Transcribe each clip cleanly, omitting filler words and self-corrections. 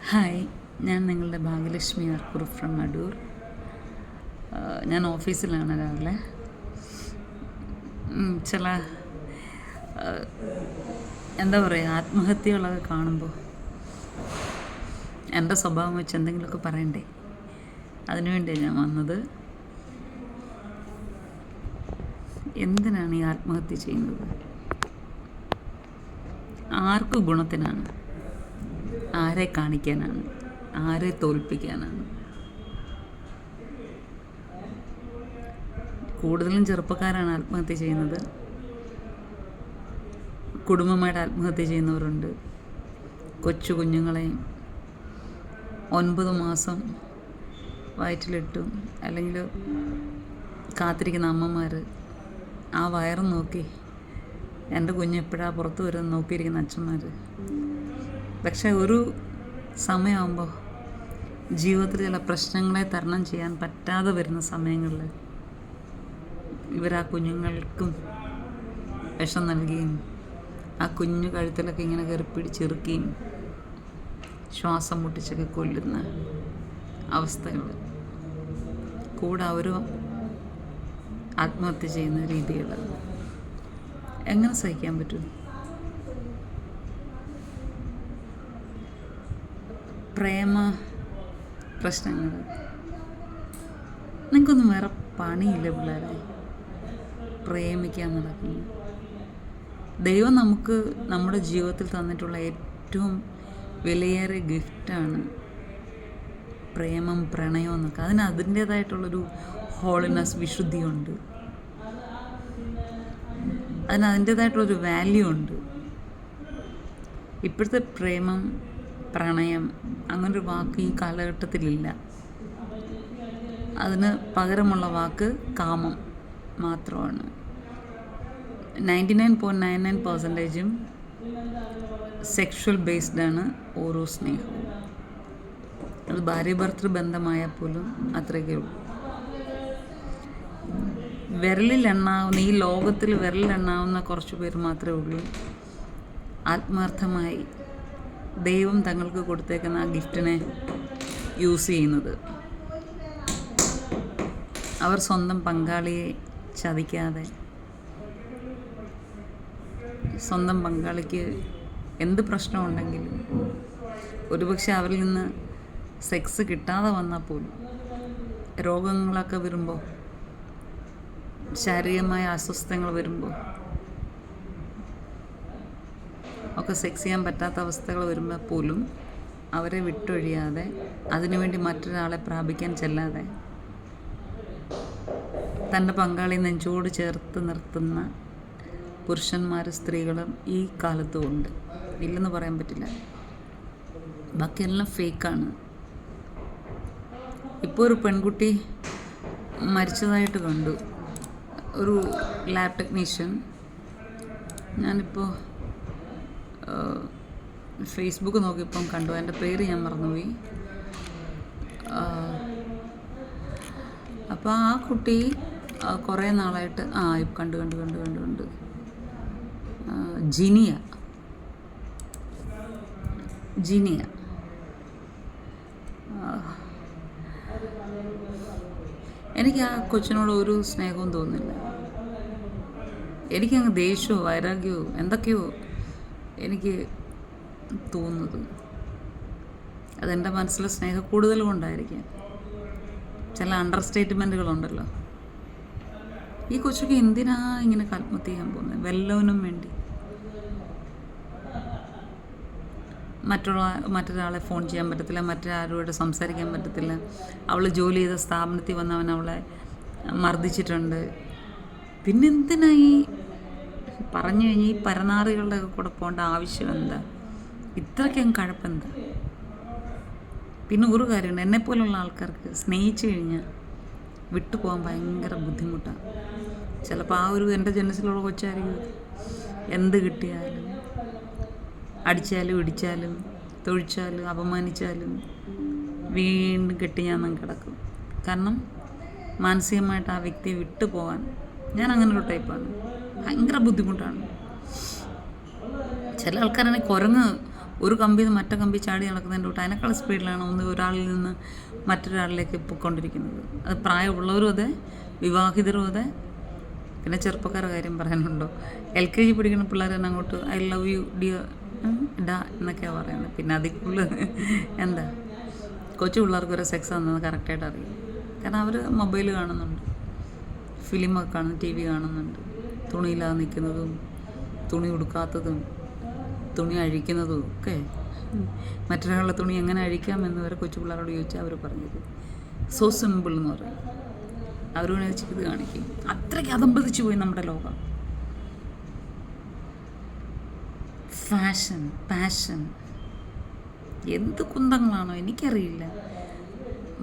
Hi, ഞാൻ നിങ്ങളുടെ Bhagyalakshmi ആർക്കൂർ from Adoor. ഞാൻ ഓഫീസിലാണ് രാവിലെ. ചില എന്താ പറയുക, ആത്മഹത്യകളൊക്കെ കാണുമ്പോൾ എൻ്റെ സ്വഭാവം വെച്ച് എന്തെങ്കിലുമൊക്കെ പറയണ്ടേ, അതിനുവേണ്ടിയാണ് ഞാൻ വന്നത്. എന്തിനാണ് ഈ ആത്മഹത്യ ചെയ്യുന്നത്? ആർക്ക് ഗുണത്തിനാണ്? ആരെ കാണിക്കാനാണ്? ആരെ തോൽപ്പിക്കാനാണ്? കൂടുതലും ചെറുപ്പക്കാരാണ് ആത്മഹത്യ ചെയ്യുന്നത്. കുടുംബമായിട്ട് ആത്മഹത്യ ചെയ്യുന്നവരുണ്ട്. കൊച്ചു കുഞ്ഞുങ്ങളെയും 9 മാസം വയറ്റിലിട്ടും അല്ലെങ്കിൽ കാത്തിരിക്കുന്ന അമ്മമാർ ആ വയറും നോക്കി എൻ്റെ കുഞ്ഞ് എപ്പോഴാണ് പുറത്ത് വരുമെന്ന് നോക്കിയിരിക്കുന്ന അച്ഛന്മാർ. പക്ഷേ ഒരു സമയമാകുമ്പോൾ ജീവിതത്തിൽ ചില പ്രശ്നങ്ങളെ തരണം ചെയ്യാൻ പറ്റാതെ വരുന്ന സമയങ്ങളിൽ ഇവരാ കുഞ്ഞുങ്ങൾക്കും വിഷം നൽകുകയും ആ കുഞ്ഞു കഴുത്തിലൊക്കെ ഇങ്ങനെ കയറി പിടിച്ചിറുക്കുകയും ശ്വാസം മുട്ടിച്ചൊക്കെ കൊല്ലുന്ന അവസ്ഥകൾ, കൂടെ അവരും ആത്മഹത്യ ചെയ്യുന്ന രീതികൾ എങ്ങനെ സഹിക്കാൻ പറ്റും? പ്രേമ പ്രശ്നങ്ങൾ, നിങ്ങൾക്കൊന്നും വേറെ പണിയില്ല പിള്ളേരെ? പ്രേമിക്കാൻ നടക്കുന്നു. ദൈവം നമുക്ക് നമ്മുടെ ജീവിതത്തിൽ തന്നിട്ടുള്ള ഏറ്റവും വിലയേറിയ ഗിഫ്റ്റാണ് പ്രേമം, പ്രണയം എന്നൊക്കെ. അതിന് അതിൻ്റേതായിട്ടുള്ളൊരു ഹോളിനെസ്, വിശുദ്ധിയുണ്ട്. അതിന് അതിൻ്റേതായിട്ടുള്ളൊരു വാല്യൂ ഉണ്ട്. ഇപ്പോഴത്തെ പ്രേമം, പ്രണയം അങ്ങനൊരു വാക്ക് ഈ കാലഘട്ടത്തിലില്ല. അതിന് പകരമുള്ള വാക്ക് കാമം മാത്രമാണ്. 99.99% സെക്ഷൽ ബേസ്ഡാണ് ഓരോ സ്നേഹവും. അത് ഭാര്യ ഭർത്തൃ ബന്ധമായാൽ പോലും അത്രയൊക്കെ ഉള്ളൂ. വിരലിലെണ്ണാവുന്ന, ഈ ലോകത്തിൽ വിരലിലെണ്ണാവുന്ന കുറച്ച് പേര് മാത്രമേ ഉള്ളൂ ആത്മാർത്ഥമായി ദൈവം തങ്ങൾക്ക് കൊടുത്തേക്കുന്ന ആ ഗിഫ്റ്റിനെ യൂസ് ചെയ്യുന്നത്. അവർ സ്വന്തം പങ്കാളിയെ ചതിക്കാതെ, സ്വന്തം പങ്കാളിക്ക് എന്ത് പ്രശ്നമുണ്ടെങ്കിലും, ഒരുപക്ഷെ അവരിൽ നിന്ന് സെക്സ് കിട്ടാതെ വന്നാൽ പോലും, രോഗങ്ങളൊക്കെ വരുമ്പോൾ, ശാരീരികമായ അസ്വസ്ഥതകൾ വരുമ്പോൾ ഒക്കെ, സെക്സ് ചെയ്യാൻ പറ്റാത്ത അവസ്ഥകൾ വരുമ്പോൾ പോലും അവരെ വിട്ടൊഴിയാതെ, അതിനുവേണ്ടി മറ്റൊരാളെ പ്രാപിക്കാൻ ചെല്ലാതെ തൻ്റെ പങ്കാളിയെ നെഞ്ചോട് ചേർത്ത് നിർത്തുന്ന പുരുഷന്മാരും സ്ത്രീകളും ഈ കാലത്തും ഉണ്ട്. ഇല്ലെന്ന് പറയാൻ പറ്റില്ല. ബാക്കിയെല്ലാം ഫേക്കാണ്. ഇപ്പോൾ ഒരു പെൺകുട്ടി മരിച്ചതായിട്ട് കണ്ടു, ഒരു ലാബ് ടെക്നീഷ്യൻ. ഞാനിപ്പോൾ ഫേസ്ബുക്ക് നോക്കിയപ്പം കണ്ടു. എൻ്റെ പേര് ഞാൻ മറന്നുപോയി. അപ്പോൾ ആ കുട്ടി കുറേ നാളായിട്ട് കണ്ടു ജിനിയ എനിക്ക് ആ കൊച്ചിനോട് ഒരു സ്നേഹവും തോന്നുന്നില്ല. എനിക്കങ്ങ് ദേഷ്യമോ വൈരാഗ്യമോ എന്തൊക്കെയോ എനിക്ക് തോന്നുന്നത്. അതെൻ്റെ മനസ്സിലെ സ്നേഹം കൂടുതൽ കൊണ്ടായിരിക്കാം. ചില അണ്ടർ സ്റ്റേറ്റ്മെൻറ്റുകളുണ്ടല്ലോ. ഈ കൊച്ചൊക്കെ എന്തിനാ ഇങ്ങനെ ആത്മഹത്യ ചെയ്യാൻ പോകുന്നത്? വല്ലവനും വേണ്ടി. മറ്റൊരാളെ ഫോൺ ചെയ്യാൻ പറ്റത്തില്ല, മറ്റൊരാളോട് സംസാരിക്കാൻ പറ്റത്തില്ല. അവൾ ജോലി ചെയ്ത സ്ഥാപനത്തിൽ വന്ന് അവൻ അവളെ മർദ്ദിച്ചിട്ടുണ്ട്. പിന്നെന്തിനാ ഈ പറഞ്ഞു കഴിഞ്ഞാൽ ഈ പരനാറികളുടെ കൂടെ പോകേണ്ട ആവശ്യം എന്താ? ഇത്രയ്ക്കും കഴപ്പെന്താ? പിന്നെ ഒരു കാര്യമുണ്ട്, എന്നെപ്പോലുള്ള ആൾക്കാർക്ക് സ്നേഹിച്ചു കഴിഞ്ഞാൽ വിട്ടുപോകാൻ ഭയങ്കര ബുദ്ധിമുട്ടാണ്. ചിലപ്പോൾ ആ ഒരു എൻ്റെ ജനസിലുള്ള കൊച്ചായിരിക്കും, എന്ത് കിട്ടിയാലും അടിച്ചാലും ഇടിച്ചാലും തൊഴിച്ചാലും അപമാനിച്ചാലും വീണ്ടും കെട്ടി ഞാൻ കിടക്കും. കാരണം മാനസികമായിട്ട് ആ വ്യക്തിയെ വിട്ടുപോകാൻ ഞാൻ അങ്ങനൊരു ടൈപ്പാണ്. ഭയങ്കര ബുദ്ധിമുട്ടാണ്. ചില ആൾക്കാരാണെങ്കിൽ കുരങ്ങ് ഒരു കമ്പിയിൽ നിന്ന് മറ്റേ കമ്പി ചാടി നടക്കുന്നതിൻ്റെ തൊട്ട് അതിനേക്കാൾ സ്പീഡിലാണ് ഒരാളിൽ നിന്ന് മറ്റൊരാളിലേക്ക് പൊയ്ക്കൊണ്ടിരിക്കുന്നത്. അത് പ്രായമുള്ളവരും അതെ, വിവാഹിതരും അതെ. പിന്നെ ചെറുപ്പക്കാരുടെ കാര്യം പറയാനുണ്ടോ? LKG പഠിക്കുന്ന പിള്ളേർ തന്നെ അങ്ങോട്ട് ഐ ലവ് യു ഡിയർ ഡാ എന്നൊക്കെയാണ് പറയുന്നത്. പിന്നെ അതിൽ കൂടുതൽ എന്താ, കൊച്ചു പിള്ളേർക്ക് ഒരു സെക്സ് ആണെന്ന് കറക്റ്റായിട്ട് അറിയാം. കാരണം അവർ മൊബൈൽ കാണുന്നുണ്ട്, ഫിലിമൊക്കെ കാണുന്നു, TV കാണുന്നുണ്ട്. തുണിയില്ലാതെ നിൽക്കുന്നതും തുണി ഉടുക്കാത്തതും തുണി അഴിക്കുന്നതും ഒക്കെ. മറ്റൊരാളുടെ തുണി എങ്ങനെ അഴിക്കാമെന്ന് വരെ കൊച്ചു പിള്ളേരോട് ചോദിച്ചാൽ അവർ പറഞ്ഞത് സോ സിമ്പിൾ എന്ന് പറയും. അവരോട് ചെയ്ത് കാണിക്കും. അത്രയ്ക്ക് അതമ്പതിച്ചു പോയി നമ്മുടെ ലോകം. ഫാഷൻ, പാഷൻ, എന്ത് കുന്തങ്ങളാണോ എനിക്കറിയില്ല.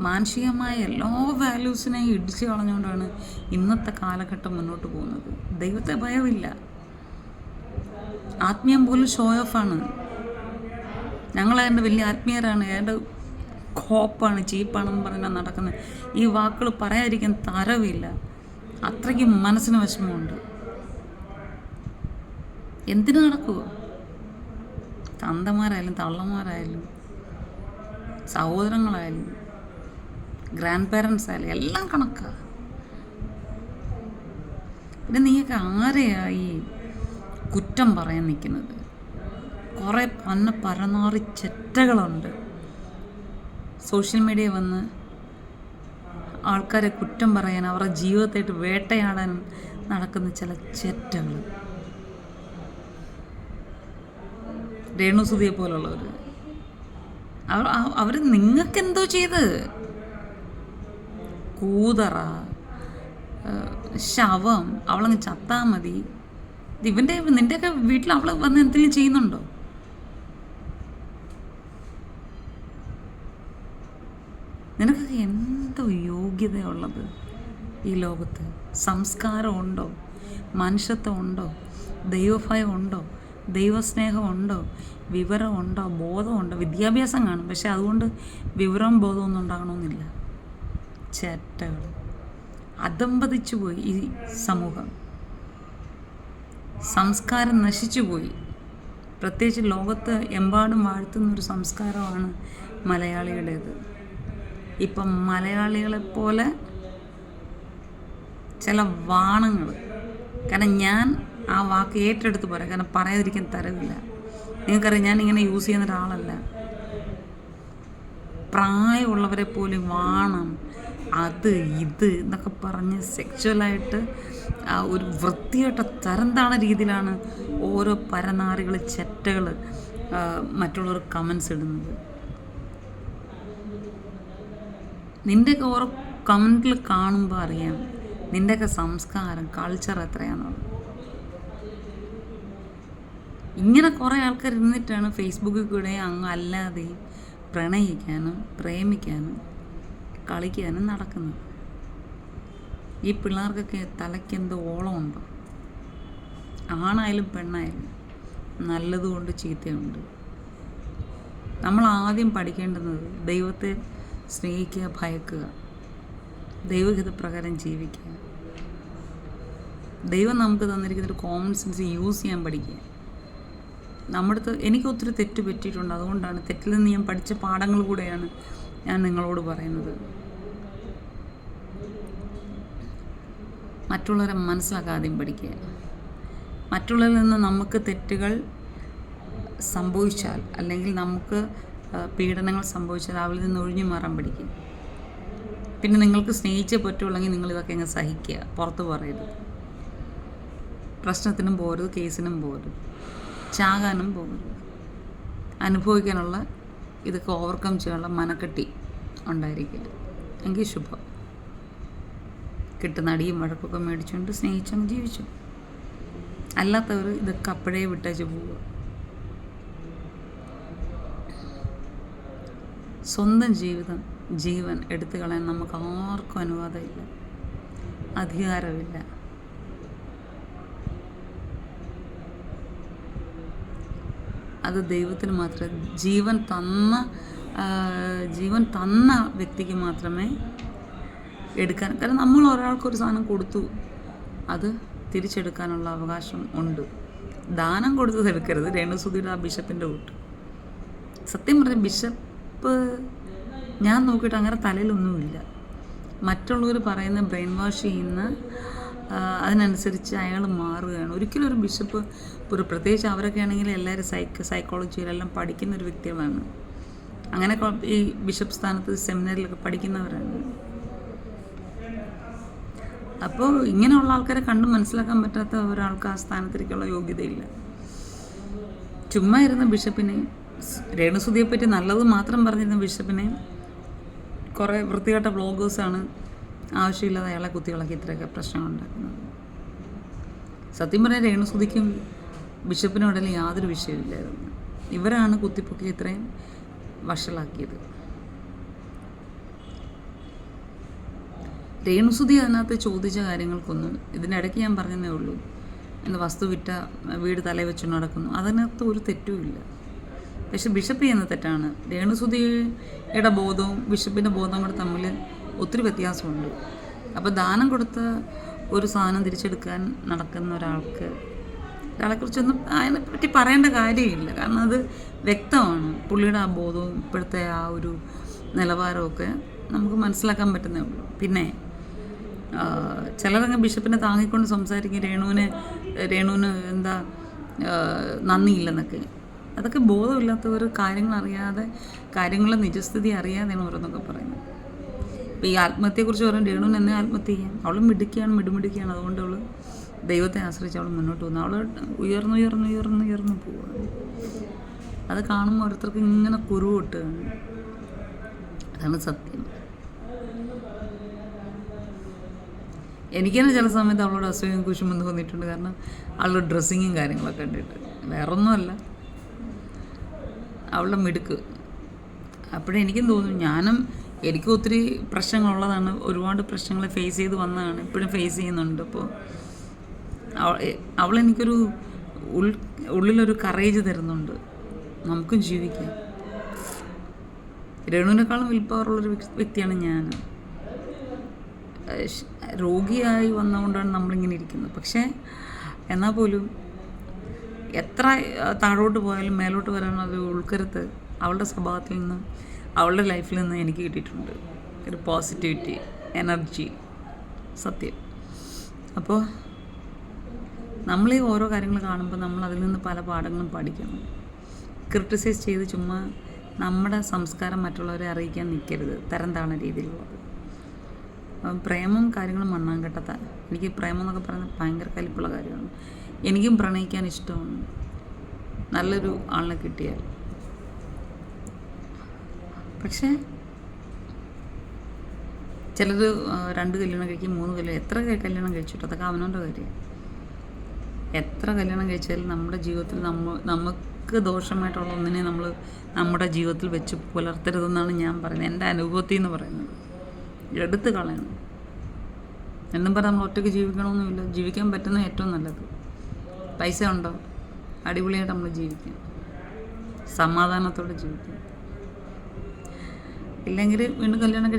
മാനുഷികമായ എല്ലാ വാല്യൂസിനെയും ഇടിച്ചു കളഞ്ഞുകൊണ്ടാണ് ഇന്നത്തെ കാലഘട്ടം മുന്നോട്ട് പോകുന്നത്. ദൈവത്തെ ഭയമില്ല. ആത്മീയം പോലും ഷോ ഓഫാണ്. ഞങ്ങളതിൻ്റെ വലിയ ആത്മീയരാണ്, ഏതാണ്ട് കോപ്പാണ്, ചീപ്പാണെന്ന് പറഞ്ഞാൽ നടക്കുന്നത്. ഈ വാക്കുകൾ പറയാതിരിക്കാൻ തരവില്ല. അത്രയ്ക്ക് മനസ്സിന് വിഷമമുണ്ട്. എന്തിനു നടക്കുമോ? തന്തമാരായാലും തള്ളമാരായാലും സഹോദരങ്ങളായാലും ഗ്രാൻഡ് പാരൻസ് ആയാലും എല്ലാം കണക്കാണ്. പിന്നെ നീയൊക്കെ ആരെയായി കുറ്റം പറയാൻ നിൽക്കുന്നത്? കുറേ പരനാറി ചെറ്റകളുണ്ട് സോഷ്യൽ മീഡിയ വന്ന് ആൾക്കാരെ കുറ്റം പറയാൻ, അവരുടെ ജീവിതത്തായിട്ട് വേട്ടയാടാൻ നടക്കുന്ന ചില ചെറ്റകൾ. രേണുസുതിയെ പോലുള്ളവർ. അവർ നിങ്ങൾക്കെന്തോ ചെയ്ത്? കൂതറ, ശവം, അവളങ്ങ് ചത്താ മതി. നിൻ്റെയൊക്കെ വീട്ടിൽ അവൾ വന്ന് എന്തെങ്കിലും ചെയ്യുന്നുണ്ടോ? നിനക്കൊക്കെ എന്തോ യോഗ്യതയുള്ളത് ഈ ലോകത്ത്? സംസ്കാരമുണ്ടോ? മനുഷ്യത്വമുണ്ടോ? ദൈവഭയം ഉണ്ടോ? ദൈവസ്നേഹമുണ്ടോ? വിവരമുണ്ടോ? ബോധമുണ്ടോ? വിദ്യാഭ്യാസം കാണും, പക്ഷെ അതുകൊണ്ട് വിവരവും ബോധമൊന്നും ഉണ്ടാകണമെന്നില്ല. ചേട്ടകൾ അതമ്പതിച്ചു പോയി ഈ സമൂഹം. സംസ്കാരം നശിച്ചു പോയി. പ്രത്യേകിച്ച് ലോകത്ത് എമ്പാടും വാഴ്ത്തുന്നൊരു സംസ്കാരമാണ് മലയാളിയുടേത്. ഇപ്പം മലയാളികളെപ്പോലെ ചില വാണങ്ങൾ, കാരണം ഞാൻ ആ വാക്ക് ഏറ്റെടുത്ത് പറയാം, കാരണം പറയാതിരിക്കാൻ തരവില്ല. നിങ്ങൾക്കറിയാം, ഞാൻ ഇങ്ങനെ യൂസ് ചെയ്യുന്ന ഒരാളല്ല. പ്രായമുള്ളവരെ പോലും വാണം, അത് ഇത് എന്നൊക്കെ പറഞ്ഞ് സെക്ച്വലായിട്ട് ഒരു വൃത്തിയായിട്ട തരംതാണ രീതിയിലാണ് ഓരോ പരനാറികൾ, ചെറ്റകൾ മറ്റുള്ളവർ കമൻസ് ഇടുന്നത്. നിൻ്റെയൊക്കെ ഓരോ കമൻറ്റിൽ കാണുമ്പോൾ അറിയാം നിൻ്റെയൊക്കെ സംസ്കാരം, കൾച്ചർ എത്രയാണെന്നുള്ളത്. ഇങ്ങനെ കുറേ ആൾക്കാർ ഇരുന്നിട്ടാണ് ഫേസ്ബുക്കിൽ കൂടെ അങ്ങ് അല്ലാതെയും പ്രണയിക്കാനും പ്രേമിക്കാനും കളിക്കാനും നടക്കുന്നത്. ഈ പിള്ളേർക്കൊക്കെ തലയ്ക്കെന്തോ ഓളമുണ്ടോ? ആണായാലും പെണ്ണായാലും നല്ലതുകൊണ്ട് ചീത്തയുണ്ട്. നമ്മൾ ആദ്യം പഠിക്കേണ്ടുന്നത് ദൈവത്തെ സ്നേഹിക്കുക, ഭയക്കുക, ദൈവഹിതപ്രകാരം ജീവിക്കുക. ദൈവം നമുക്ക് തന്നിരിക്കുന്നൊരു കോമൺ സെൻസ് യൂസ് ചെയ്യാൻ പഠിക്കുക. നമ്മുടെ അടുത്ത് എനിക്ക് ഒത്തിരി തെറ്റ് പറ്റിയിട്ടുണ്ട്. അതുകൊണ്ടാണ് തെറ്റിൽ നിന്ന് ഞാൻ പഠിച്ച പാഠങ്ങൾ കൂടെയാണ് ഞാൻ നിങ്ങളോട് പറയുന്നത്. മറ്റുള്ളവരെ മനസ്സിലാക്കാൻ ആദ്യം പഠിക്കുക. മറ്റുള്ളവരിൽ നിന്ന് നമുക്ക് തെറ്റുകൾ സംഭവിച്ചാൽ, അല്ലെങ്കിൽ നമുക്ക് പീഡനങ്ങൾ സംഭവിച്ചാൽ അവരിൽ നിന്ന് ഒഴിഞ്ഞു മാറാൻ പഠിക്കുക. പിന്നെ നിങ്ങൾക്ക് സ്നേഹിച്ചേ പറ്റുള്ളെങ്കിൽ നിങ്ങളിതൊക്കെ അങ്ങ് സഹിക്കുക, പുറത്ത് പറയരുത്. പ്രശ്നത്തിനും പോകരുത്, കേസിനും പോകരുത്, ചാകാനും പോകരുത്. അനുഭവിക്കാനുള്ള ഇതൊക്കെ ഓവർകം ചെയ്യാനുള്ള മനക്കെട്ടി ഉണ്ടായിരിക്കുക. എങ്കിൽ ശുഭം. കിട്ടുന്ന അടിയും വഴക്കൊക്കെ മേടിച്ചുകൊണ്ട് സ്നേഹിച്ചങ്ങ് ജീവിച്ചു. അല്ലാത്തവർ ഇതൊക്കെ അപ്പോഴേ വിട്ടേച്ച് പോവുക. സ്വന്തം ജീവൻ എടുത്തു കളയാൻ നമുക്ക് ആർക്കും അനുവാദമില്ല, അധികാരമില്ല. അത് ദൈവത്തിന് മാത്രമേ, ജീവൻ തന്ന വ്യക്തിക്ക് മാത്രമേ എടുക്കാൻ. കാരണം നമ്മൾ ഒരാൾക്കൊരു സാധനം കൊടുത്തു, അത് തിരിച്ചെടുക്കാനുള്ള അവകാശം ഉണ്ട്. ദാനം കൊടുത്തത് എടുക്കരുത്. രേണുസുധിയുടെ ആ ബിഷപ്പിൻ്റെ കൂട്ട് സത്യം പറഞ്ഞ ബിഷപ്പ് ഞാൻ നോക്കിയിട്ട് അങ്ങനെ തലയിലൊന്നുമില്ല. മറ്റുള്ളവർ പറയുന്ന ബ്രെയിൻ വാഷ് ചെയ്യുന്ന അതിനനുസരിച്ച് അയാൾ മാറുകയാണ്. ഒരിക്കലും ഒരു ബിഷപ്പ് പ്രത്യേകിച്ച് അവരൊക്കെ ആണെങ്കിൽ എല്ലാവരും സൈക്കോളജിയിലെല്ലാം പഠിക്കുന്ന ഒരു വ്യക്തികളാണ്. അങ്ങനെ ഈ ബിഷപ്പ് സ്ഥാനത്ത് സെമിനാറിലൊക്കെ പഠിക്കുന്നവരാണ്. അപ്പോൾ ഇങ്ങനെയുള്ള ആൾക്കാരെ കണ്ട് മനസ്സിലാക്കാൻ പറ്റാത്ത ഒരാൾക്ക് ആ സ്ഥാനത്തിലേക്കുള്ള യോഗ്യതയില്ല. ചുമ്മാ ഇരുന്ന ബിഷപ്പിനെ, രേണുസുതിയെ പറ്റി നല്ലത് മാത്രം പറഞ്ഞിരുന്ന ബിഷപ്പിനെ കുറേ വൃത്തികെട്ട വ്ളോഗേഴ്സാണ് ആവശ്യമില്ലാതെ അയാളെ കുത്തികളൊക്കെ ഇത്രയൊക്കെ പ്രശ്നങ്ങളുണ്ടാക്കുന്നത്. സത്യം പറഞ്ഞാൽ രേണുസുതിക്കും ബിഷപ്പിനും ഇടയിൽ യാതൊരു വിഷയമില്ലായിരുന്നു. ഇവരാണ് കുത്തിപ്പൊക്കി ഇത്രയും വഷളാക്കിയത്. രേണുസുതി അതിനകത്ത് ചോദിച്ച കാര്യങ്ങൾക്കൊന്നും, ഇതിനിടയ്ക്ക് ഞാൻ പറഞ്ഞതേ ഉള്ളൂ, എന്ന് വസ്തു വിറ്റ വീട് തലയിൽ വെച്ച് നടക്കുന്നു, അതിനകത്ത് ഒരു തെറ്റുമില്ല. പക്ഷെ ബിഷപ്പ് ചെയ്യുന്ന തെറ്റാണ്. രേണുസുതിയുടെ ബോധവും ബിഷപ്പിൻ്റെ ബോധവും കൂടെ തമ്മിൽ ഒത്തിരി വ്യത്യാസമുണ്ട്. അപ്പോൾ ദാനം കൊടുത്ത ഒരു സാധനം തിരിച്ചെടുക്കാൻ നടക്കുന്ന ഒരാളെക്കുറിച്ചൊന്നും അതിനെപ്പറ്റി പറയേണ്ട കാര്യമില്ല. കാരണം അത് വ്യക്തമാണ്. പുള്ളിയുടെ ആ ബോധവും ഇപ്പോഴത്തെ ആ ഒരു നിലവാരമൊക്കെ നമുക്ക് മനസ്സിലാക്കാൻ പറ്റുന്നേ ഉള്ളൂ. പിന്നെ ചിലരങ്ങ് ബിഷപ്പിനെ താങ്ങിക്കൊണ്ട് സംസാരിക്കും, രേണുവിന് എന്താ നന്ദിയില്ലെന്നൊക്കെ. അതൊക്കെ ബോധമില്ലാത്തവർ കാര്യങ്ങളറിയാതെ, കാര്യങ്ങളുടെ നിജസ്ഥിതി അറിയാതെയാണ് ഓരോന്നൊക്കെ പറയുന്നത്. ഇപ്പോൾ ഈ ആത്മഹത്യയെക്കുറിച്ച് പറയും, രേണുവിന് എന്നെ ആത്മഹത്യ ചെയ്യാം, അവൾ മിടുമിടുക്കിയാണ്, അതുകൊണ്ട് അവൾ ദൈവത്തെ ആശ്രയിച്ച് അവൾ മുന്നോട്ട് പോകുന്നു. അവൾ ഉയർന്നു പോവുകയാണ്. അത് കാണുമ്പോൾ ഓരോരുത്തർക്ക് ഇങ്ങനെ കുരുവിട്ടുകയാണ്. അതാണ് സത്യം. എനിക്ക് തന്നെ ചില സമയത്ത് അവളോട് അസൂയയും കുശുമെന്ന് തോന്നിയിട്ടുണ്ട്. കാരണം അവളുടെ ഡ്രസ്സിങ്ങും കാര്യങ്ങളൊക്കെ കണ്ടിട്ട്, വേറൊന്നുമല്ല, അവളുടെ മിടുക്ക്. അപ്പോഴേ എനിക്കും തോന്നും, എനിക്കും ഒത്തിരി പ്രശ്നങ്ങളുള്ളതാണ്, ഒരുപാട് പ്രശ്നങ്ങൾ ഫേസ് ചെയ്ത് വന്നതാണ്, ഇപ്പോഴും ഫേസ് ചെയ്യുന്നുണ്ട്. അപ്പോൾ അവളെനിക്കൊരു ഉള്ളിലൊരു കറേജ് തരുന്നുണ്ട്, നമുക്കും ജീവിക്കാം. രേണുവിനേക്കാളും വിൽ പവറുള്ളൊരു വ്യക്തിയാണ് ഞാൻ. രോഗിയായി വന്നുകൊണ്ടാണ് നമ്മളിങ്ങനെ ഇരിക്കുന്നത്. പക്ഷേ എന്നാൽ പോലും എത്ര താഴോട്ട് പോയാലും മേലോട്ട് വരാനുള്ള ഉൾക്കരുത്ത് അവളുടെ സ്വഭാവത്തിൽ നിന്നും അവളുടെ ലൈഫിൽ നിന്ന് എനിക്ക് കിട്ടിയിട്ടുണ്ട്. ഒരു പോസിറ്റിവിറ്റി, എനർജി, സത്യം. അപ്പോൾ നമ്മൾ ഈ ഓരോ കാര്യങ്ങൾ കാണുമ്പോൾ നമ്മൾ അതിൽ നിന്ന് പല പാഠങ്ങളും പഠിക്കണം. ക്രിട്ടിസൈസ് ചെയ്ത് ചുമ്മാ നമ്മുടെ സംസ്കാരം മറ്റുള്ളവരെ അറിയിക്കാൻ നിൽക്കരുത്, തരം താണ രീതിയിലുള്ളത്. പ്രേമം കാര്യങ്ങളും മണ്ണാങ്കട്ടത്താണ്. എനിക്ക് പ്രേമം എന്നൊക്കെ പറയുന്നത് ഭയങ്കര കലിപ്പുള്ള കാര്യമാണ്. എനിക്കും പ്രണയിക്കാൻ ഇഷ്ടമാണ്, നല്ലൊരു ആളിനെ കിട്ടിയാൽ. പക്ഷേ ചിലർ 2 കല്യാണം കഴിക്കും, 3 കല്യാണം, എത്ര കല്യാണം കഴിച്ചിട്ട് അതൊക്കെ അവനവൻ്റെ കാര്യം. എത്ര കല്യാണം കഴിച്ചാലും നമ്മുടെ ജീവിതത്തിൽ നമുക്ക് ദോഷമായിട്ടുള്ള ഒന്നിനെ നമ്മൾ നമ്മുടെ ജീവിതത്തിൽ വെച്ച് പുലർത്തരുതെന്നാണ് ഞാൻ പറയുന്നത്. എൻ്റെ അനുഭവത്തിൽ നിന്ന് പറയുന്നത് എടുത്ത് കളയണം. എന്നും പറഞ്ഞാൽ നമ്മൾ ഒറ്റയ്ക്ക് ജീവിക്കണമെന്നില്ല. ജീവിക്കാൻ പറ്റുന്ന ഏറ്റവും നല്ലത്. പൈസ ഉണ്ടോ, അടിപൊളിയായിട്ട് നമ്മൾ ജീവിക്കാം, സമാധാനത്തോടെ ജീവിക്കാം. ഇല്ലെങ്കിൽ വീണ്ടും കല്യാണം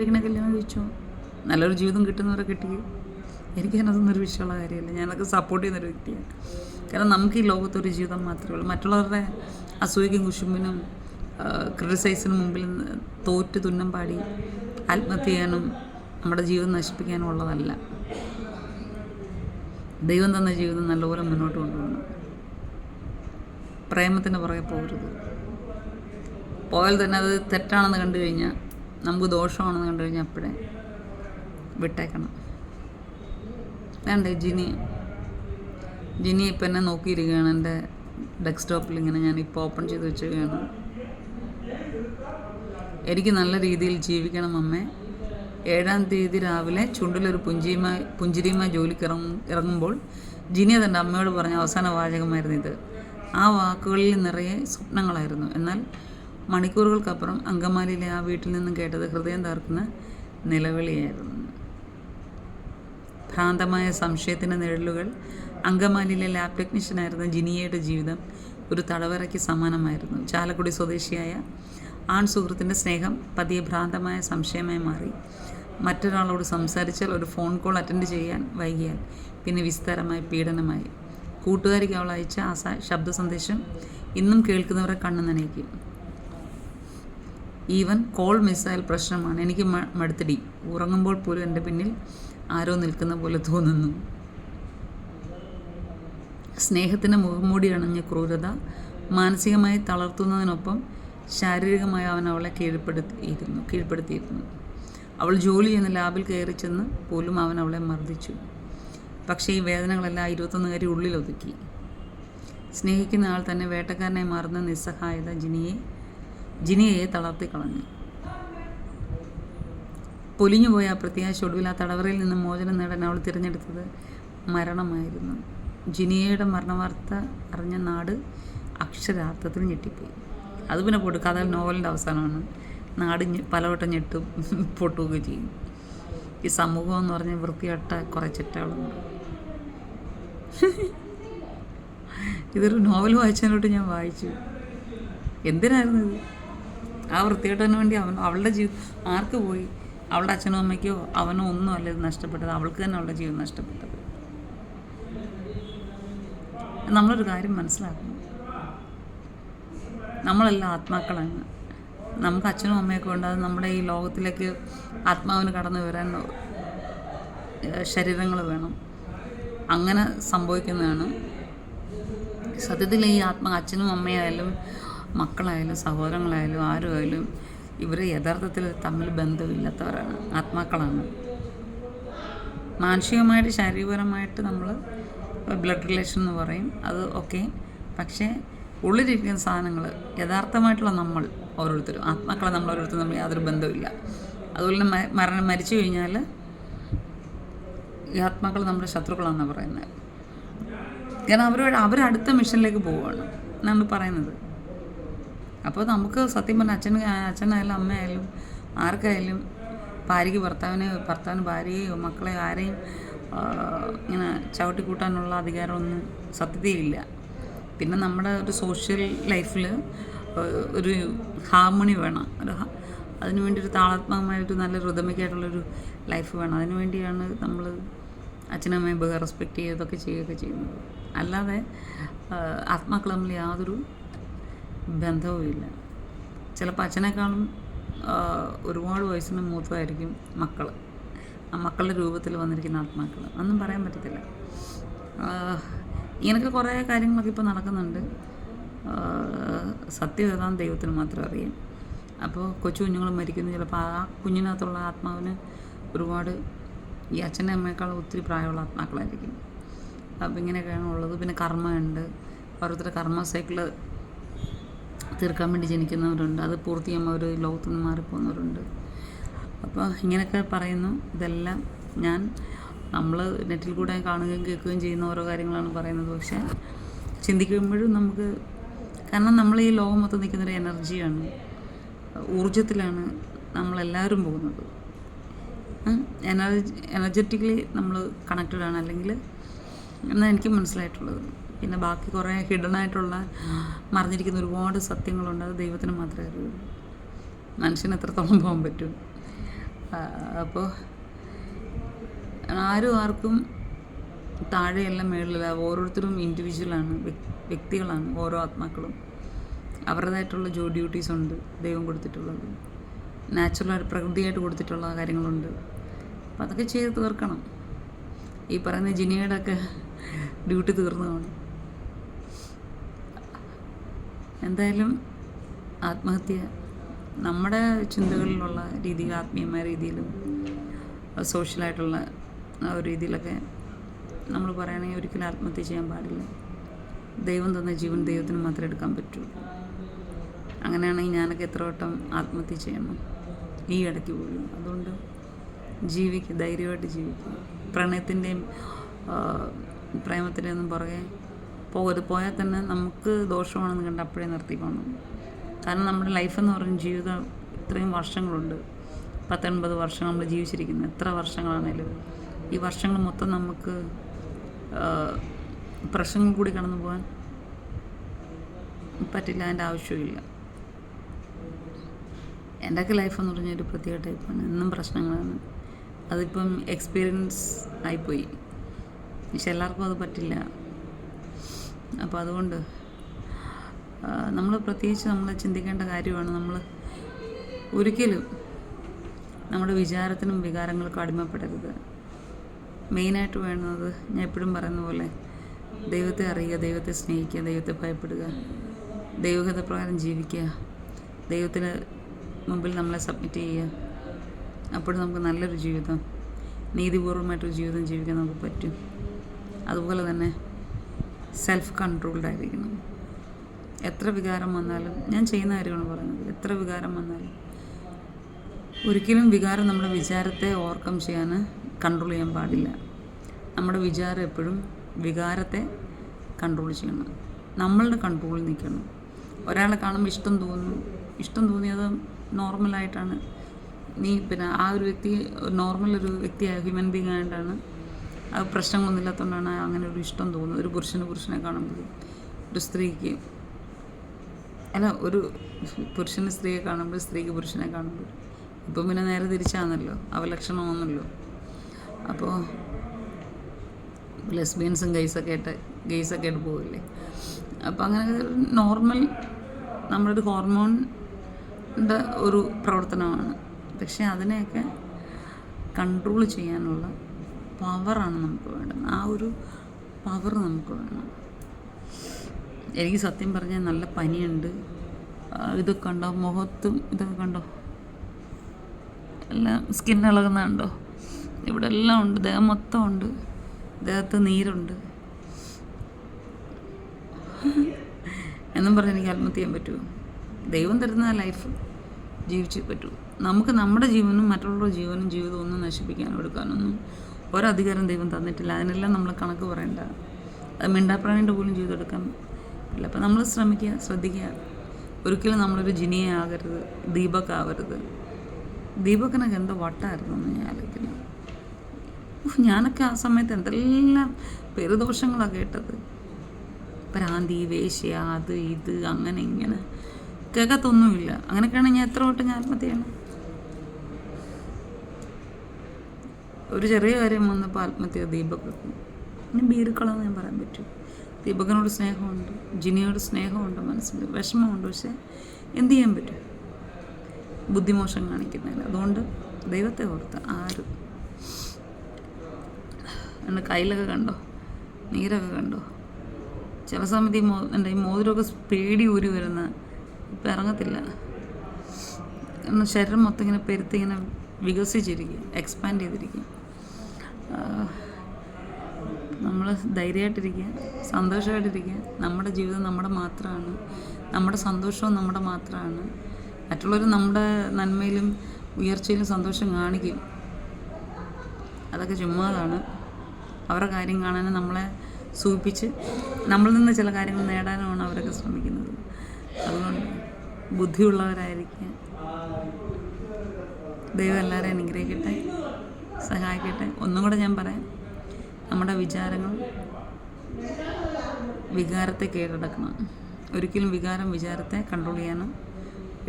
കഴിച്ചോ, നല്ലൊരു ജീവിതം കിട്ടുന്നവരെ കിട്ടിയോ. എനിക്കതിനൊരു വിഷയമുള്ള കാര്യമില്ല. ഞാനതൊക്കെ സപ്പോർട്ട് ചെയ്യുന്നൊരു വ്യക്തിയാണ്. കാരണം നമുക്ക് ഈ ലോകത്തൊരു ജീവിതം മാത്രമേ ഉള്ളൂ. മറ്റുള്ളവരുടെ അസൂയക്കും കുശുമ്പിനും ക്രിട്ടിസൈസിനും മുമ്പിൽ തോറ്റ് തുന്നം പാടി ആത്മഹത്യ ചെയ്യാനും നമ്മുടെ ജീവിതം നശിപ്പിക്കാനും ഉള്ളതല്ല. ദൈവം തന്ന ജീവിതം നല്ലപോലെ മുന്നോട്ട് കൊണ്ടുപോകണം. പ്രേമത്തിൻ്റെ പുറകെ പോകരുത്. പോയാൽ തന്നെ അത് തെറ്റാണെന്ന് കണ്ടു കഴിഞ്ഞാൽ, നമുക്ക് ദോഷമാണെന്ന് കണ്ടു കഴിഞ്ഞാൽ അപ്പോഴേ വിട്ടേക്കണം. വേണ്ടേ ജിനി ഇപ്പം എന്നെ നോക്കിയിരിക്കുകയാണ്. എൻ്റെ ഡെസ്ക്ടോപ്പിൽ ഇങ്ങനെ ഞാനിപ്പോൾ ഓപ്പൺ ചെയ്ത് വെച്ചിരിക്കുകയാണ്. എനിക്ക് നല്ല രീതിയിൽ ജീവിക്കണം അമ്മേ. 7-ാം തീയതി രാവിലെ ചുണ്ടിലൊരു പുഞ്ചിരിയുമായി ജോലിക്ക് ഇറങ്ങുമ്പോൾ ജിനി തൻ്റെ അമ്മയോട് പറഞ്ഞ അവസാന വാചകമായിരുന്നു ഇത്. ആ വാക്കുകളിൽ നിറയെ സ്വപ്നങ്ങളായിരുന്നു. എന്നാൽ മണിക്കൂറുകൾക്കപ്പുറം അങ്കമാലിയിലെ ആ വീട്ടിൽ നിന്നും കേട്ടത് ഹൃദയം തകർക്കുന്ന നിലവിളിയായിരുന്നു. ഭ്രാന്തമായ സംശയത്തിൻ്റെ നിഴലുകൾ. അങ്കമാലിയിലെ ലാബ് ടെക്നീഷ്യനായിരുന്ന ജിനിയയുടെ ജീവിതം ഒരു തടവറയ്ക്ക് സമാനമായിരുന്നു. ചാലക്കുടി സ്വദേശിയായ ആൺ സുഹൃത്തിൻ്റെ സ്നേഹം പതിയെ ഭ്രാന്തമായ സംശയമായി മാറി. മറ്റൊരാളോട് സംസാരിച്ചാൽ, ഒരു ഫോൺ കോൾ അറ്റൻഡ് ചെയ്യാൻ വൈകിയാൽ പിന്നെ വിസ്താരമായി പീഡനമായി. കൂട്ടുകാരിക്ക് അവൾ അയച്ച ആ ശബ്ദ സന്ദേശം ഇന്നും കേൾക്കുന്നവരെ കണ്ണു നനയ്ക്കും. ഈവൻ കോൾ മിസ്സായാൽ പ്രശ്നമാണ്. എനിക്ക് മടുത്തിടി. ഉറങ്ങുമ്പോൾ പോലും എൻ്റെ പിന്നിൽ ആരോ നിൽക്കുന്ന പോലെ തോന്നുന്നു. സ്നേഹത്തിന് മുഖംമൂടി അണിഞ്ഞ ക്രൂരത മാനസികമായി തളർത്തുന്നതിനൊപ്പം ശാരീരികമായി അവൻ അവളെ കീഴ്പ്പെടുത്തിയിരുന്നു. അവൾ ജോലി ചെയ്യുന്ന ലാബിൽ കയറി ചെന്ന് പോലും അവൻ അവളെ മർദ്ദിച്ചു. പക്ഷേ ഈ വേദനകളെല്ലാം 21-കാരി ഉള്ളിലൊതുക്കി. സ്നേഹിക്കുന്ന ആൾ തന്നെ വേട്ടക്കാരനായി മാറുന്ന നിസ്സഹായത ജിനിയയെ തളർത്തിക്കളഞ്ഞു. പൊലിഞ്ഞുപോയ ആ പ്രത്യാശ ഒടുവിൽ ആ തടവറയിൽ നിന്ന് മോചനം നേടാൻ അവൾ തിരഞ്ഞെടുത്തത് മരണമായിരുന്നു. ജിനിയയുടെ മരണവാർത്ത അറിഞ്ഞ നാട് അക്ഷരാർത്ഥത്തിൽ ഞെട്ടിപ്പോയി. അത് പിന്നെ പോട്ട് കഥ നോവലിൻ്റെ അവസാനമാണ്. നാട് പലവട്ടം ഞെട്ടും പൊട്ടുകയും ചെയ്യും. ഈ സമൂഹം എന്ന് പറഞ്ഞ വൃത്തികെട്ട കുറേ ചിട്ടകളുണ്ട്. ഇതൊരു നോവൽ വായിച്ചതിനോട്ട് ഞാൻ വായിച്ചു. എന്തിനായിരുന്നു ഇത്? ആ വൃത്തികെട്ടതിന് വേണ്ടി അവളുടെ ആർക്ക് പോയി? അവളുടെ അച്ഛനോ അമ്മയ്ക്കോ അവനോ ഒന്നും അല്ല ഇത് നഷ്ടപ്പെട്ടത്. അവൾക്ക് തന്നെ അവളുടെ ജീവൻ നഷ്ടപ്പെട്ടത്. നമ്മളൊരു കാര്യം മനസ്സിലാക്കണം, നമ്മളെല്ലാം ആത്മാക്കളാണ്. നമുക്ക് അച്ഛനും അമ്മയൊക്കെ ഉണ്ട്. അത് നമ്മുടെ ഈ ലോകത്തിലേക്ക് ആത്മാവിന് കടന്നു വരാൻ ശരീരങ്ങൾ വേണം. അങ്ങനെ സംഭവിക്കുന്നതാണ്. സത്യത്തിൽ ഈ അച്ഛനും അമ്മയായാലും മക്കളായാലും സഹോദരങ്ങളായാലും ആരുമായാലും ഇവർ യഥാർത്ഥത്തിൽ തമ്മിൽ ബന്ധമില്ലാത്തവരാണ്, ആത്മാക്കളാണ്. മാനസികമായിട്ട് ശാരീരികപരമായിട്ട് നമ്മൾ ബ്ലഡ് റിലേഷൻ എന്ന് പറയും, അത് ഓക്കെ. പക്ഷേ ഉള്ളിലിരിക്കുന്ന സാധനങ്ങൾ യഥാർത്ഥമായിട്ടുള്ള നമ്മൾ ഓരോരുത്തരും ആത്മാക്കളെ നമ്മൾ ഓരോരുത്തരും തമ്മിൽ യാതൊരു ബന്ധമില്ല. അതുപോലെ മരിച്ചു കഴിഞ്ഞാൽ ഈ ആത്മാക്കൾ നമ്മുടെ ശത്രുക്കളാണെന്നാണ് പറയുന്നത്. കാരണം അവരടുത്ത മിഷനിലേക്ക് പോവുകയാണ് എന്നാണ് പറയുന്നത്. അപ്പോൾ നമുക്ക് സത്യം പറഞ്ഞാൽ അച്ഛനായാലും അമ്മയായാലും ആർക്കായാലും ഭാര്യയ്ക്ക് ഭർത്താവിന് ഭാര്യയെയോ മക്കളെയോ ആരെയും ഇങ്ങനെ ചവിട്ടിക്കൂട്ടാനുള്ള അധികാരമൊന്നും സത്യത്തിൽ ഇല്ല. പിന്നെ നമ്മുടെ ഒരു സോഷ്യൽ ലൈഫിൽ ഒരു ഹാർമണി വേണം. അതിനു വേണ്ടി ഒരു താളാത്മകമായിട്ട് നല്ല റിതമിക്കായിട്ടുള്ളൊരു ലൈഫ് വേണം. അതിനു വേണ്ടിയാണ് നമ്മൾ അച്ഛനമ്മയെ റെസ്പെക്റ്റ് ചെയ്യുകയൊക്കെ ചെയ്യുന്നത്. അല്ലാതെ ആത്മാക്കൾ തമ്മിൽ യാതൊരു ബന്ധവുമില്ല. ചിലപ്പോൾ അച്ഛനേക്കാളും ഒരുപാട് വയസ്സിന് മൂത്തമായിരിക്കും മക്കൾ. ആ മക്കളുടെ രൂപത്തിൽ വന്നിരിക്കുന്ന ആത്മാക്കൾ ഒന്നും പറയാൻ പറ്റത്തില്ല. ഇങ്ങനെയൊക്കെ കുറേ കാര്യങ്ങളൊക്കെ ഇപ്പോൾ നടക്കുന്നുണ്ട്. സത്യം ഏതാണെന്ന് ദൈവത്തിന് മാത്രം അറിയാം. അപ്പോൾ കൊച്ചു കുഞ്ഞുങ്ങൾ മരിക്കുന്നു. ചിലപ്പോൾ ആ കുഞ്ഞിനകത്തുള്ള ആത്മാവിന് ഒരുപാട് ഈ അച്ഛൻ്റെ അമ്മയേക്കാളും ഒത്തിരി പ്രായമുള്ള ആത്മാക്കളായിരിക്കും. അപ്പോൾ ഇങ്ങനെയൊക്കെയാണ് ഉള്ളത്. പിന്നെ കർമ്മയുണ്ട്. ഓരോരുത്തരുടെ കർമ്മ സൈക്കിള് തീർക്കാൻ വേണ്ടി ജനിക്കുന്നവരുണ്ട്. അത് പൂർത്തിയാകുമ്പോൾ അവർ ലോകത്തു നിന്ന് മാറിപ്പോകുന്നവരുണ്ട്. അപ്പോൾ ഇങ്ങനെയൊക്കെ പറയുന്നു. ഇതെല്ലാം നമ്മൾ നെറ്റിൽ കൂടെ കാണുകയും കേൾക്കുകയും ചെയ്യുന്ന ഓരോ കാര്യങ്ങളാണ് പറയുന്നത്. പക്ഷേ ചിന്തിക്കുമ്പോഴും നമുക്ക്, കാരണം നമ്മൾ ഈ ലോകം മൊത്തം നിൽക്കുന്നൊരു എനർജിയാണ്, ഊർജത്തിലാണ് നമ്മളെല്ലാവരും പോകുന്നത്. എനർജറ്റിക്കലി നമ്മൾ കണക്റ്റഡാണ്, അല്ലെങ്കിൽ എന്നാണ് എനിക്ക് മനസ്സിലായിട്ടുള്ളത്. പിന്നെ ബാക്കി കുറേ ഹിഡനായിട്ടുള്ള മറിഞ്ഞിരിക്കുന്ന ഒരുപാട് സത്യങ്ങളുണ്ട്. അത് ദൈവത്തിന് മാത്രമേ അറിയുള്ളൂ. മനുഷ്യന് എത്രത്തോളം പോകാൻ പറ്റും. അപ്പോൾ ആർക്കും താഴെയല്ല മേളിലല്ല. ഓരോരുത്തരും ഇൻഡിവിജ്വലാണ്, വ്യക്തികളാണ്. ഓരോ ആത്മാക്കളും അവരുടേതായിട്ടുള്ള ഡ്യൂട്ടീസ് ഉണ്ട് ദൈവം കൊടുത്തിട്ടുള്ളത്. നാച്ചുറലായിട്ട് പ്രകൃതിയായിട്ട് കൊടുത്തിട്ടുള്ള കാര്യങ്ങളുണ്ട്. അപ്പം അതൊക്കെ ചെയ്ത് തീർക്കണം. ഈ പറയുന്ന ജിനിയുടെ ഒക്കെ ഡ്യൂട്ടി തീർന്നു കാണും. എന്തായാലും ആത്മഹത്യ നമ്മുടെ ചിന്തകളിലുള്ള രീതിയിൽ, ആത്മീയമായ രീതിയിലും സോഷ്യലായിട്ടുള്ള ആ ഒരു രീതിയിലൊക്കെ നമ്മൾ പറയുകയാണെങ്കിൽ ഒരിക്കലും ആത്മഹത്യ ചെയ്യാൻ പാടില്ല. ദൈവം തന്ന ജീവൻ ദൈവത്തിന് മാത്രമേ എടുക്കാൻ പറ്റുള്ളൂ. അങ്ങനെയാണെങ്കിൽ ഞാനൊക്കെ എത്ര വട്ടം ആത്മഹത്യ ചെയ്യണം ഈ ഇടയ്ക്ക് പോലും. അതുകൊണ്ട് ധൈര്യമായിട്ട് ജീവിക്കുക. പ്രണയത്തിൻ്റെയും പ്രേമത്തിൻ്റെ ഒന്നും പുറകെ പോയാൽ തന്നെ നമുക്ക് ദോഷമാണെന്ന് കണ്ട് അപ്പോഴേ നിർത്തിക്കോണം. കാരണം നമ്മുടെ ലൈഫെന്ന് പറഞ്ഞ ജീവിതം ഇത്രയും വർഷങ്ങളുണ്ട്. 19 വർഷം നമ്മൾ ജീവിച്ചിരിക്കുന്നത്. എത്ര വർഷങ്ങളാണേലും ഈ വർഷങ്ങൾ മൊത്തം നമുക്ക് പ്രശ്നങ്ങൾ കൂടി കടന്നു പോകാൻ പറ്റില്ല. അതിൻ്റെ ആവശ്യമില്ല. എൻ്റെയൊക്കെ ലൈഫെന്ന് പറഞ്ഞാൽ ഒരു പ്രത്യേക ടൈപ്പാണ്. എന്നും പ്രശ്നങ്ങളാണ്. അതിപ്പം എക്സ്പീരിയൻസ് ആയിപ്പോയി. പക്ഷെ എല്ലാവർക്കും അത് പറ്റില്ല. അപ്പോൾ അതുകൊണ്ട് നമ്മൾ പ്രത്യേകിച്ച് നമ്മൾ ചിന്തിക്കേണ്ട കാര്യമാണ്. നമ്മൾ ഒരിക്കലും നമ്മുടെ വിചാരത്തിനും വികാരങ്ങൾക്കും അടിമപ്പെടരുത്. മെയിനായിട്ട് വേണ്ടത് ഞാൻ എപ്പോഴും പറയുന്ന പോലെ ദൈവത്തെ അറിയുക, ദൈവത്തെ സ്നേഹിക്കുക, ദൈവത്തെ ഭയപ്പെടുക, ദൈവഗത പ്രകാരം ജീവിക്കുക, ദൈവത്തിന് മുമ്പിൽ നമ്മളെ സബ്മിറ്റ് ചെയ്യുക. അപ്പോൾ നമുക്ക് നല്ലൊരു ജീവിതം, നീതിപൂർവമായിട്ടൊരു ജീവിതം ജീവിക്കാൻ നമുക്ക് പറ്റും. അതുപോലെ തന്നെ സെൽഫ് കൺട്രോൾഡ് ആയിരിക്കണം. എത്ര വികാരം വന്നാലും, ഞാൻ ചെയ്യുന്ന കാര്യമാണ് പറയുന്നത്, എത്ര വികാരം വന്നാലും ഒരിക്കലും വികാരം നമ്മുടെ വിചാരത്തെ ഓവർകം ചെയ്യാൻ കൺട്രോൾ ചെയ്യാൻ പാടില്ല. നമ്മുടെ വിചാരം എപ്പോഴും വികാരത്തെ കൺട്രോൾ ചെയ്യണം, നമ്മളുടെ കൺട്രോളിൽ നിൽക്കണം. ഒരാളെ കാണുമ്പോൾ ഇഷ്ടം തോന്നിയത് നോർമലായിട്ടാണ്. പിന്നെ ആ ഒരു വ്യക്തി നോർമൽ ഒരു വ്യക്തിയായ ഹ്യൂമൻ ബീങ് ആയിട്ടാണ്, അത് പ്രശ്നങ്ങളൊന്നുമില്ലാത്തതുകൊണ്ടാണ് അങ്ങനെ ഒരു ഇഷ്ടം തോന്നുന്നത്. ഒരു പുരുഷനെ കാണുമ്പോൾ, ഒരു സ്ത്രീക്ക് ഒരു പുരുഷന് സ്ത്രീയെ കാണുമ്പോൾ, സ്ത്രീക്ക് പുരുഷനെ കാണുമ്പോൾ, ഇപ്പം പിന്നെ നേരെ തിരിച്ചാണല്ലോ, അവലക്ഷണമാണല്ലോ. അപ്പോൾ ലെസ്ബിയൻസും ഗെയ്സൊക്കെ ആയിട്ട് പോവില്ലേ. അപ്പോൾ അങ്ങനെ നോർമൽ നമ്മളൊരു ഹോർമോണിൻ്റെ ഒരു പ്രവർത്തനമാണ്. പക്ഷേ അതിനെയൊക്കെ കൺട്രോൾ ചെയ്യാനുള്ള പവറാണ് നമുക്ക് വേണ്ടത്. ആ ഒരു പവർ നമുക്ക് വേണം. എനിക്ക് സത്യം പറഞ്ഞാൽ നല്ല പനിയുണ്ട്. ഇതൊക്കെ കണ്ടോ, മുഖത്തും ഇതൊക്കെ കണ്ടോ, എല്ലാം സ്കിൻ ഇളകുന്നുണ്ടോ, ഇവിടെ എല്ലാം ഉണ്ട്, ദേഹം മൊത്തം ഉണ്ട്, ദേഹത്ത് നീരുണ്ട് എന്നും പറഞ്ഞ് എനിക്ക് ആത്മഹത്യ ചെയ്യാൻ പറ്റുമോ? ദൈവം തരുന്ന ലൈഫ് ജീവിച്ചേ പറ്റൂ. നമുക്ക് നമ്മുടെ ജീവനും മറ്റുള്ളവരുടെ ജീവിതവും ഒന്നും നശിപ്പിക്കാനോ എടുക്കാനൊന്നും ഒരധികാരം ദൈവം തന്നിട്ടില്ല. അതിനെല്ലാം നമ്മൾ കണക്ക് പറയേണ്ട. അത് മിണ്ടാപ്രാണിൻ്റെ പോലും ജീവിതം എടുക്കാൻ ഇല്ല. അപ്പം നമ്മൾ ശ്രദ്ധിക്കുക. ഒരിക്കലും നമ്മളൊരു ജിനിയെ ആകരുത്, ദീപക് ആവരുത്. ദീപക്കിനൊക്കെ എന്തോ വട്ടായിരുന്നു എന്ന് ഞാൻ ആലോചിക്കുന്നു. ഞാനൊക്കെ ആ സമയത്ത് എന്തെല്ലാം പെരുദോഷങ്ങളാണ് കേട്ടത്. ഭ്രാന്തി, വേശ്യ, അത് ഇത് അങ്ങനെ ഇങ്ങനെ കേൾക്കത്തൊന്നുമില്ല. അങ്ങനെയൊക്കെയാണെങ്കിൽ ഞാൻ എത്ര വട്ടം ഞാൻ ആത്മഹത്യ ചെയ്യണം? ഒരു ചെറിയ കാര്യം വന്നപ്പോൾ ആത്മഹത്യ ദീപക്. ഇനി ബീരുക്കളെന്ന് ഞാൻ പറയാൻ പറ്റും. ദീപകിനോട് സ്നേഹമുണ്ട്, ജിനിയോട് സ്നേഹമുണ്ട്, മനസ്സിൽ വിഷമമുണ്ട്. പക്ഷേ എന്ത് ചെയ്യാൻ പറ്റും? ബുദ്ധിമോശം കാണിക്കുന്നതിന്. അതുകൊണ്ട് ദൈവത്തെ ഓർത്ത് ആരും. എൻ്റെ കയ്യിലൊക്കെ കണ്ടോ, നീരൊക്കെ കണ്ടോ? ചില സമയത്ത് എൻ്റെ ഈ മോതിരമൊക്കെ പേടി ഊരി വരുന്ന, ഇപ്പം ഇറങ്ങത്തില്ല. ശരീരം മൊത്തം ഇങ്ങനെ പെരുത്തി ഇങ്ങനെ വികസിച്ചിരിക്കുക, എക്സ്പാൻഡ് ചെയ്തിരിക്കുക. നമ്മൾ ധൈര്യമായിട്ടിരിക്കുക, സന്തോഷമായിട്ടിരിക്കുക. നമ്മുടെ ജീവിതം നമ്മുടെ മാത്രമാണ്, നമ്മുടെ സന്തോഷവും നമ്മുടെ മാത്രമാണ്. മറ്റുള്ളവർ നമ്മുടെ നന്മയിലും ഉയർച്ചയിലും സന്തോഷം കാണിക്കും, അതൊക്കെ ചുമ്മാതാണ്. അവരുടെ കാര്യം കാണാനും നമ്മളെ സൂചിപ്പിച്ച് നമ്മളിൽ നിന്ന് ചില കാര്യങ്ങൾ നേടാനുമാണ് അവരൊക്കെ ശ്രമിക്കുന്നത്. അതുകൊണ്ട് ബുദ്ധിയുള്ളവരായിരിക്കുക. ദൈവം എല്ലാവരെയും അനുഗ്രഹിക്കട്ടെ, സഹായിക്കട്ടെ. ഒന്നും കൂടെ ഞാൻ പറയാം, നമ്മുടെ വികാരത്തെ കീഴടക്കണം. ഒരിക്കലും വിചാരത്തെ കൺട്രോൾ ചെയ്യാനും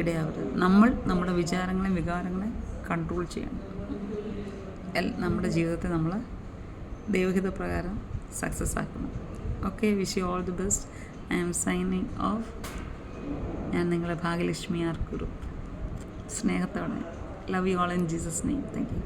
ഇടയാവരുത്. നമ്മൾ നമ്മുടെ വികാരങ്ങളെ കൺട്രോൾ ചെയ്യണം. നമ്മുടെ ജീവിതത്തെ നമ്മൾ ദൈവഹിത പ്രകാരം സക്സസ് ആക്കണം. Okay, wish you all the best. I am signing off. ഞാൻ നിങ്ങളെ ഭാഗ്യലക്ഷ്മി ആർ കുറുപ്പ്. സ്നേഹത്തോടെ. Love you all in Jesus name. Thank U.